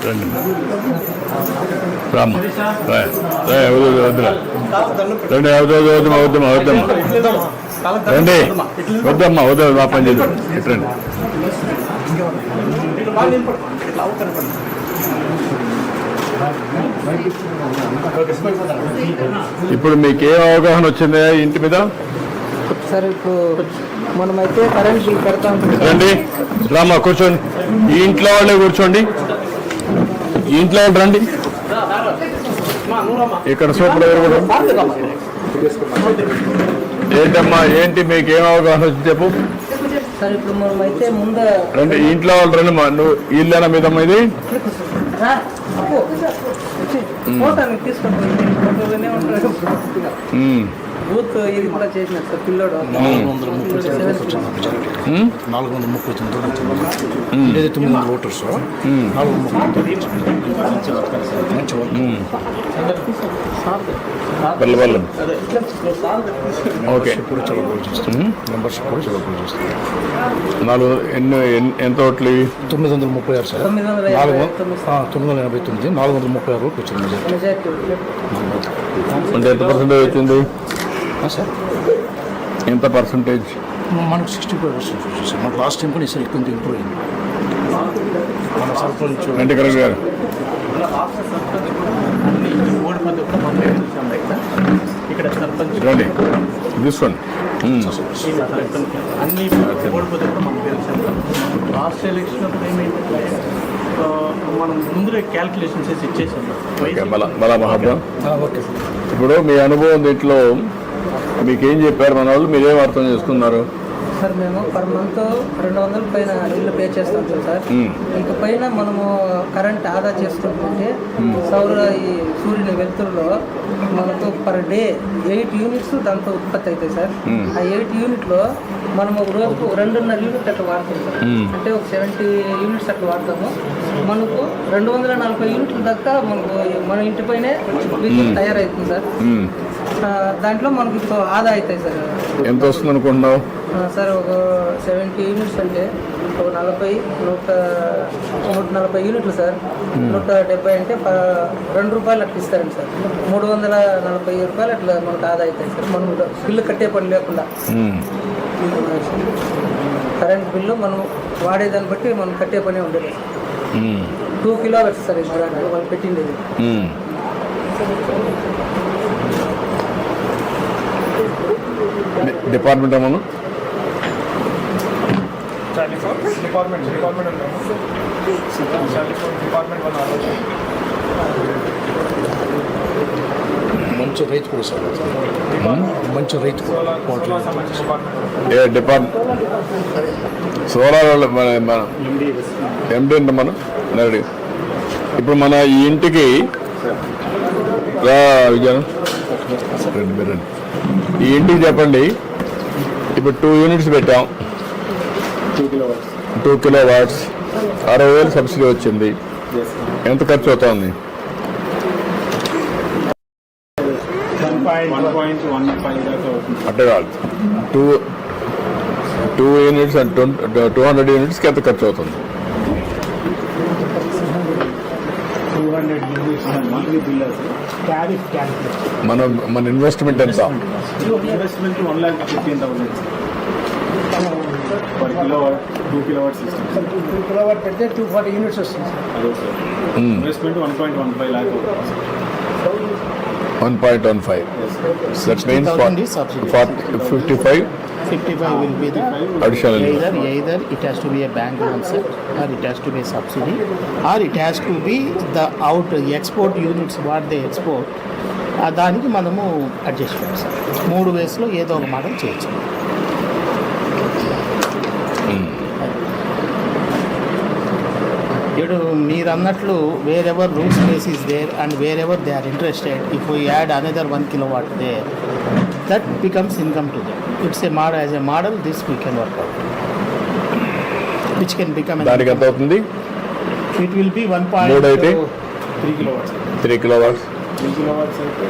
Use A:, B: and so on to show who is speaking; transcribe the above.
A: రండి రామ్మ వద్దురా రండి వద్దమ్మా వద్దమ్మా వద్దమ్మా రండి వద్దమ్మా వద్దు మా పని చేద్దాం రండి. ఇప్పుడు మీకు ఏం అవగాహన వచ్చింది ఇంటి మీద?
B: సార్ ఇప్పుడు మనమైతే కరెంట్ బిల్ పెడతాం.
A: రండి రామ్మా కూర్చోండి. ఈ ఇంట్లో వాళ్ళే కూర్చోండి. ఈ ఇంట్లో వాళ్ళు రండి. ఇక్కడ సూపర్ కూడా ఏంటమ్మా ఏంటి మీకు ఏం అవగాహన వచ్చింది చెప్పు.
B: సార్ ఇప్పుడు మనమైతే ముందు
A: రండి ఇంట్లో వాళ్ళు రండి. నువ్వు ఇల్లేనా మీదమ్మా ఇది?
B: బూత్ ఇది కూడా చేసినారు సార్ పిల్లోడు
C: 430 ఓటర్స్
A: ఓకే
C: మెంబర్షిప్ కూడా చాలా బాగా చేస్తుంది.
A: ఎంత ఓట్లు?
C: 936 సార్. 989 436 ఓట్లు వచ్చింది మెజార్టీ.
A: అంటే ఎంత పర్సెంటేజ్ వచ్చింది
C: సార్?
A: ఎంత పర్సెంటేజ్?
C: మనకు 65% వచ్చింది సార్. మనకు లాస్ట్ టైం కూడా ఈసారి ఎక్కువ ఇంప్రూవ్ అయింది. మన సర్పంచ్
A: అంటే కరెక్ట్ గారు
D: ఇక్కడ సర్పంచ్
A: రండి తీసుకోండి.
D: అన్ని ఓడిపోతే కూడా మనం గెలిచాం. లాస్ట్ ఎలక్షన్ అప్పుడు ఏమైందంటే మనం ముందుగా క్యాల్కులేషన్ చేసి ఇచ్చేసాం.
A: బలా మహాత్మా
C: ఓకే సార్.
A: ఇప్పుడు మీ అనుభవం దీంట్లో మీకేం చెప్పారు మన వాళ్ళు? మీరేం అర్థం చేసుకున్నారు?
B: సార్ మేము పర్ మంత్ 200 పైన బిల్లు పే చేస్తాం సార్. ఇక పైన మనము కరెంట్ ఆదా చేసుకుంటుంటే ఈ సూర్యుని వెలుతురులో మనకు పర్ డే 8 యూనిట్స్ దాంతో ఉత్పత్తి అవుతాయి సార్. ఆ 8 యూనిట్లో మనము రోజుకు 2.5 యూనిట్ అట్లా వాడతాం సార్. అంటే ఒక 70 యూనిట్స్ అట్లా వాడతాము. మనకు 240 యూనిట్ల దాకా మనకు మన ఇంటిపైనే విద్యుత్ తయారవుతుంది సార్. దాంట్లో మనకు ఆదా అవుతాయి సార్.
A: ఎంత వస్తుంది అనుకుంటున్నావు
B: సార్? ఒక 70 యూనిట్స్ అంటే ఒక 140 యూనిట్లు సార్. 170 అంటే 2 రూపాయలు అట్లా ఇస్తారండి సార్. 340 రూపాయలు అట్లా మనకు ఆదా అవుతాయి సార్. మనం బిల్లు కట్టే పని లేకుండా కరెంట్ బిల్లు మనం వాడేదాన్ని బట్టి మనం కట్టే పని ఉండేది. 2 కిలోవాట్స్ సార్ ఇది వాళ్ళు పెట్టిండేది.
A: డిపార్ట్మెంట్ అమ్మను
C: మంచి రైతు కూడా సార్. మంచి రైతు
A: ఏ డిపార్ట్మెంట్? సోలార్ మన ఎండి అంటే మనం రెడీ. ఇప్పుడు మన ఈ ఇంటికి విజయన్ రండి. ఈ ఇంటికి చెప్పండి. ఇప్పుడు 2 యూనిట్స్ పెట్టాం. 2 కిలోవాట్స్ 60,000 సబ్సిడీ వచ్చింది. ఎంత ఖర్చు అవుతుంది?
D: 1.15
A: అంటే కాదు 2 యూనిట్స్ అండ్ 200 యూనిట్స్కి ఎంత ఖర్చు అవుతుంది?
D: 200 యూనిట్స్ మంత్లీ బిల్ టారిఫ్
A: మన ఇన్వెస్ట్మెంట్ ఎంత?
D: Investment 1,15,000 per kilowatt. 2 kilowatts system.
B: 2 kilowatt పెడితే 240 యూనిట్స్ వస్తుంది సార్.
D: అదే సార్. ఇన్వెస్ట్మెంట్ 1.15 lakh అవుతుంది.
A: 1.15. That means
E: 55 will be the
A: additional.
E: Either it has to be a bank loan set, or it has to be a subsidy, or it has to be the export units what they export. దానికి మనము adjust చేస్తాం. 3 వేస్లో ఏదో ఒక model చేయొచ్చు. ఇప్పుడు మీరు అన్నట్లు wherever rule space is there and wherever they are interested, if we add another 1 kilowatt there, that becomes income to them. It's a model, as a model this we can work out, which can become.
A: దానికి ఎంత అవుతుంది?
E: It will be 1.3
D: kilowatts.
A: 3 kilowatts.
D: 3 kilowatts అయితే